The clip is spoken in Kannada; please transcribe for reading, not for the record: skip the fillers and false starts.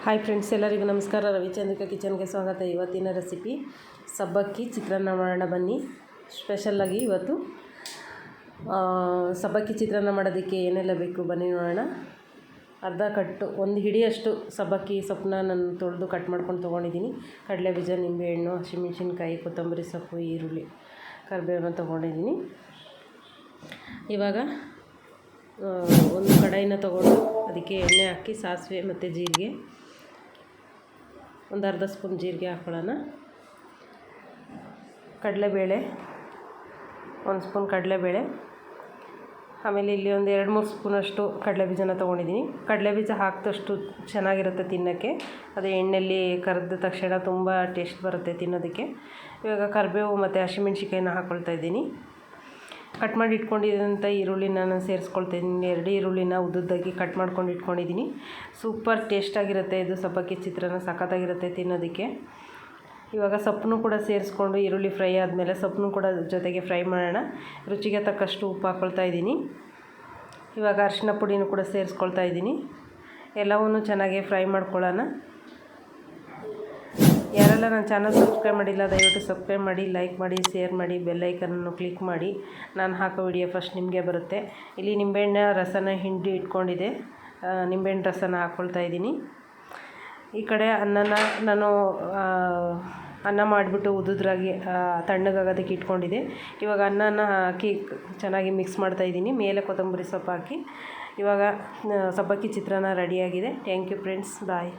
ಹಾಯ್ ಫ್ರೆಂಡ್ಸ್, ಎಲ್ಲರಿಗೂ ನಮಸ್ಕಾರ. ರವಿಚಂದ್ರಿಕಾ ಕಿಚನ್ಗೆ ಸ್ವಾಗತ. ಇವತ್ತಿನ ರೆಸಿಪಿ ಸಬ್ಬಕ್ಕಿ ಚಿತ್ರಾನ್ನ ಮಾಡೋಣ ಬನ್ನಿ. ಸ್ಪೆಷಲ್ಲಾಗಿ ಇವತ್ತು ಸಬ್ಬಕ್ಕಿ ಚಿತ್ರಾನ್ನ ಮಾಡೋದಕ್ಕೆ ಏನೆಲ್ಲ ಬೇಕು ಬನ್ನಿ ನೋಡೋಣ. ಅರ್ಧ ಕಟ್ಟು ಒಂದು ಹಿಡಿಯಷ್ಟು ಸಬ್ಬಕ್ಕಿ ಸೊಪ್ಪನ್ನ ನಾನು ತೊಳೆದು ಕಟ್ ಮಾಡ್ಕೊಂಡು ತೊಗೊಂಡಿದ್ದೀನಿ. ಕಡಲೆ ಬೀಜ, ನಿಂಬೆಹಣ್ಣು, ಹಸಿಮೆಣಸಿನ್ಕಾಯಿ, ಕೊತ್ತಂಬರಿ ಸೊಪ್ಪು, ಈರುಳ್ಳಿ, ಕರಿಬೇವನ್ನ ತೊಗೊಂಡಿದ್ದೀನಿ. ಇವಾಗ ಒಂದು ಕಡಾಯಿನ ತೊಗೊಂಡು ಅದಕ್ಕೆ ಎಣ್ಣೆ ಹಾಕಿ ಸಾಸಿವೆ ಮತ್ತು ಜೀರಿಗೆ, ಒಂದು ಅರ್ಧ ಸ್ಪೂನ್ ಜೀರಿಗೆ ಹಾಕ್ಕೊಳ್ಳೋಣ. ಕಡಲೆಬೇಳೆ, ಒಂದು ಸ್ಪೂನ್ ಕಡಲೆಬೇಳೆ, ಆಮೇಲೆ ಇಲ್ಲಿ ಒಂದು 2-3 ಸ್ಪೂನಷ್ಟು ಕಡಲೆಬೀಜನ ತೊಗೊಂಡಿದ್ದೀನಿ. ಕಡಲೆಬೀಜ ಹಾಕಿದಷ್ಟು ಚೆನ್ನಾಗಿರುತ್ತೆ ತಿನ್ನೋಕ್ಕೆ. ಅದು ಎಣ್ಣೆಯಲ್ಲಿ ಕರೆದ ತಕ್ಷಣ ತುಂಬ ಟೇಸ್ಟ್ ಬರುತ್ತೆ ತಿನ್ನೋದಕ್ಕೆ. ಇವಾಗ ಕರಿಬೇವು ಮತ್ತು ಹಸಿಮೆಣ್ಸಿಕಾಯಿನ ಹಾಕ್ಕೊಳ್ತಾ ಇದ್ದೀನಿ. ಕಟ್ ಮಾಡಿ ಇಟ್ಕೊಂಡಿದ್ದಂಥ ಈರುಳ್ಳಿನ ನಾನು ಸೇರಿಸ್ಕೊಳ್ತಾ ಇದ್ದೀನಿ. 2 ಈರುಳ್ಳಿನ ಉದ್ದುದ್ದಾಗಿ ಕಟ್ ಮಾಡ್ಕೊಂಡು ಇಟ್ಕೊಂಡಿದ್ದೀನಿ. ಸೂಪರ್ ಟೇಸ್ಟಾಗಿರುತ್ತೆ ಇದು ಸಬ್ಬಕ್ಕಿ ಚಿತ್ರಾನ್ನ, ಸಖತ್ತಾಗಿರುತ್ತೆ ತಿನ್ನೋದಕ್ಕೆ. ಇವಾಗ ಸೊಪ್ಪನ್ನು ಕೂಡ ಸೇರಿಸ್ಕೊಂಡು ಈರುಳ್ಳಿ ಫ್ರೈ ಆದಮೇಲೆ ಸೊಪ್ಪನ್ನು ಕೂಡ ಜೊತೆಗೆ ಫ್ರೈ ಮಾಡೋಣ. ರುಚಿಗೆ ತಕ್ಕಷ್ಟು ಉಪ್ಪು ಹಾಕ್ಕೊಳ್ತಾ ಇದ್ದೀನಿ. ಇವಾಗ ಅರಿಶಿನ ಪುಡಿನೂ ಕೂಡ ಸೇರಿಸ್ಕೊಳ್ತಾ ಇದ್ದೀನಿ. ಎಲ್ಲವನ್ನೂ ಚೆನ್ನಾಗಿ ಫ್ರೈ ಮಾಡ್ಕೊಳ್ಳೋಣ. ಯಾರೆಲ್ಲ ನನ್ನ ಚಾನಲ್ ಸಬ್ಸ್ಕ್ರೈಬ್ ಮಾಡಿಲ್ಲ ದಯವಿಟ್ಟು ಸಬ್ಸ್ಕ್ರೈಬ್ ಮಾಡಿ, ಲೈಕ್ ಮಾಡಿ, ಶೇರ್ ಮಾಡಿ, ಬೆಲ್ ಐಕನನ್ನು ಕ್ಲಿಕ್ ಮಾಡಿ. ನಾನು ಹಾಕೋ ವಿಡಿಯೋ ಫಸ್ಟ್ ನಿಮಗೆ ಬರುತ್ತೆ. ಇಲ್ಲಿ ನಿಂಬೆಹಣ್ಣ ರಸನ ಹಿಂಡಿ ಇಟ್ಕೊಂಡಿದೆ. ನಿಂಬೆಹಣ್ಣು ರಸನ ಹಾಕ್ಕೊಳ್ತಾ ಇದ್ದೀನಿ. ಈ ಕಡೆ ನಾನು ಅನ್ನ ಮಾಡಿಬಿಟ್ಟು ಉದುದ್ರಾಗಿ ತಣ್ಣಗಾಗೋದಕ್ಕೆ ಇಟ್ಕೊಂಡಿದ್ದೆ. ಇವಾಗ ಅನ್ನನ ಹಾಕಿ ಚೆನ್ನಾಗಿ ಮಿಕ್ಸ್ ಮಾಡ್ತಾಯಿದ್ದೀನಿ. ಮೇಲೆ ಕೊತ್ತಂಬರಿ ಸೊಪ್ಪು ಹಾಕಿ ಇವಾಗ ಸಬ್ಬಕ್ಕಿ ಚಿತ್ರಾನ್ನ ರೆಡಿಯಾಗಿದೆ. Thank you friends, bye.